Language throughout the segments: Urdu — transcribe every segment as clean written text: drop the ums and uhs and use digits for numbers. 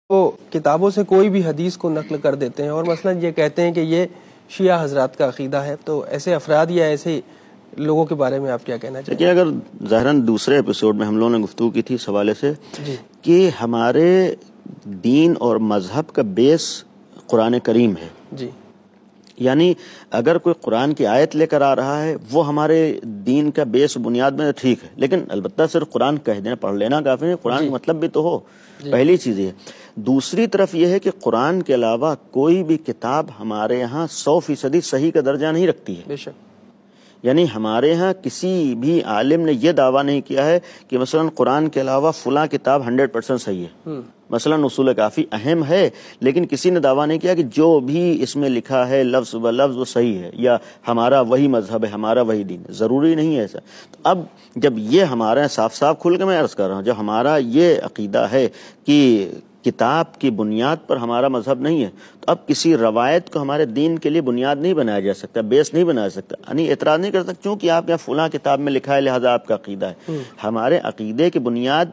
وہ کتابوں سے کوئی بھی حدیث کو نقل کر دیتے ہیں اور مثلا یہ کہتے ہیں کہ یہ شیعہ حضرات کا عقیدہ ہے، تو ایسے افراد یا ایسے لوگوں کے بارے میں آپ کیا کہنا چاہتے ہیں؟ اگر ظاہراً دوسرے ایپیسوڈ میں ہم لوگوں نے گفتگو کی تھی اس حوالے سے جی کہ ہمارے دین اور مذہب کا بیس قرآن کریم ہے. جی یعنی اگر کوئی قرآن کی آیت لے کر آ رہا ہے وہ ہمارے دین کا بیس بنیاد میں ٹھیک ہے، لیکن البتہ صرف قرآن کہہ دینا پڑھ لینا کافی نہیں، قرآن کا مطلب بھی تو ہو. پہلی چیز یہ. دوسری طرف یہ ہے کہ قرآن کے علاوہ کوئی بھی کتاب ہمارے یہاں 100% صحیح کا درجہ نہیں رکھتی ہے. بے شک. یعنی ہمارے ہاں کسی بھی عالم نے یہ دعویٰ نہیں کیا ہے کہ مثلا قرآن کے علاوہ فلاں کتاب 100% صحیح ہے. مثلا اصول کافی اہم ہے، لیکن کسی نے دعویٰ نہیں کیا کہ جو بھی اس میں لکھا ہے لفظ ب لفظ وہ صحیح ہے یا ہمارا وہی مذہب ہے، ہمارا وہی دین ہے. ضروری نہیں ہے ایسا. تو اب جب یہ ہمارا صاف صاف کھل کے میں عرض کر رہا ہوں، جب ہمارا یہ عقیدہ ہے کہ کتاب کی بنیاد پر ہمارا مذہب نہیں ہے، تو اب کسی روایت کو ہمارے دین کے لیے بنیاد نہیں بنایا جا سکتا، بیس نہیں بنایا سکتا. یعنی اعتراض نہیں کر سکتا چونکہ آپ یہاں فلاں کتاب میں لکھا ہے لہذا آپ کا عقیدہ ہے. ہمارے عقیدے کی بنیاد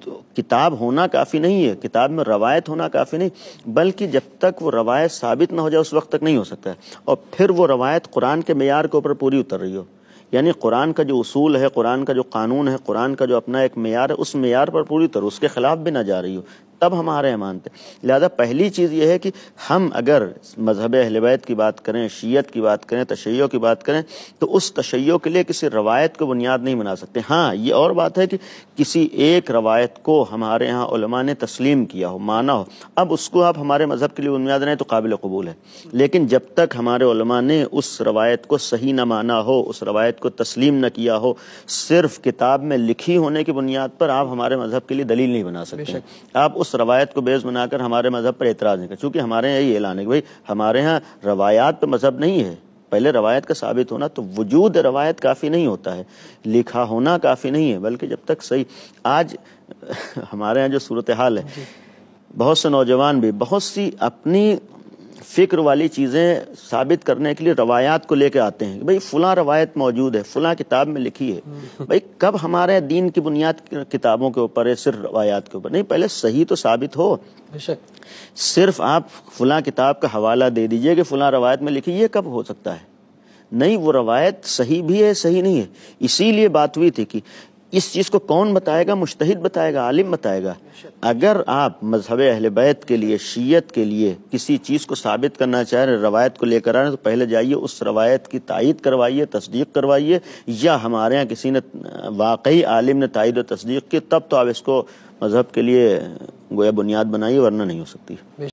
تو کتاب ہونا کافی نہیں ہے، کتاب میں روایت ہونا کافی نہیں، بلکہ جب تک وہ روایت ثابت نہ ہو جائے اس وقت تک نہیں ہو سکتا ہے. اور پھر وہ روایت قرآن کے معیار کے اوپر پوری اتر رہی ہو. یعنی قرآن کا جو اصول ہے، قرآن کا جو قانون ہے، قرآن کا جو اپنا ایک معیار ہے، اس معیار پر پوری طرح اس کے خلاف بھی نہ جا رہی ہو، تب ہمارے یہاں مانتے. لہذا پہلی چیز یہ ہے کہ ہم اگر مذہب اہل بیت کی بات کریں، شیعت کی بات کریں، تشیع کی بات کریں، تو اس تشیع کے لیے کسی روایت کو بنیاد نہیں بنا سکتے. ہاں یہ اور بات ہے کہ کسی ایک روایت کو ہمارے ہاں علماء نے تسلیم کیا ہو، مانا ہو، اب اس کو آپ ہمارے مذہب کے لیے بنیاد نہیں تو قابل قبول ہے. لیکن جب تک ہمارے علماء نے اس روایت کو صحیح نہ مانا ہو، اس روایت کو تسلیم نہ کیا ہو، صرف کتاب میں لکھی ہونے کی بنیاد پر آپ ہمارے مذہب کے لیے دلیل نہیں بنا سکتے. آپ اس روایت کو بیس بنا کر ہمارے مذہب پر اعتراض نہیں کریں، چونکہ ہمارے یہاں یہی اعلان ہے کہ بھائی ہمارے ہاں روایات پہ مذہب نہیں ہے. پہلے روایت کا ثابت ہونا، تو وجود روایت کافی نہیں ہوتا ہے، لکھا ہونا کافی نہیں ہے، بلکہ جب تک صحیح. آج ہمارے ہاں جو صورتحال ہے، بہت سے نوجوان بھی بہت سی اپنی فکر والی چیزیں ثابت کرنے کے لیے روایات کو لے کے آتے ہیں کہ بھئی فلاں روایت موجود ہے، فلاں کتاب میں لکھی ہے. بھئی کب ہمارے دین کی بنیاد کتابوں کے اوپر ہے، صرف روایات کے اوپر نہیں. پہلے صحیح تو ثابت ہو. صرف آپ فلاں کتاب کا حوالہ دے دیجئے کہ فلاں روایت میں لکھی، یہ کب ہو سکتا ہے؟ نہیں، وہ روایت صحیح بھی ہے، صحیح نہیں ہے. اسی لیے بات ہوئی تھی کہ اس چیز کو کون بتائے گا؟ مجتہد بتائے گا، عالم بتائے گا. اگر آپ مذہب اہل بیت کے لیے، شیعت کے لیے کسی چیز کو ثابت کرنا چاہ رہے ہیں، روایت کو لے کر آ رہے ہیں، تو پہلے جائیے اس روایت کی تائید کروائیے، تصدیق کروائیے، یا ہمارے یہاں کسی نے واقعی عالم نے تائید و تصدیق کی، تب تو آپ اس کو مذہب کے لیے گویا بنیاد بنائیے، ورنہ نہیں ہو سکتی.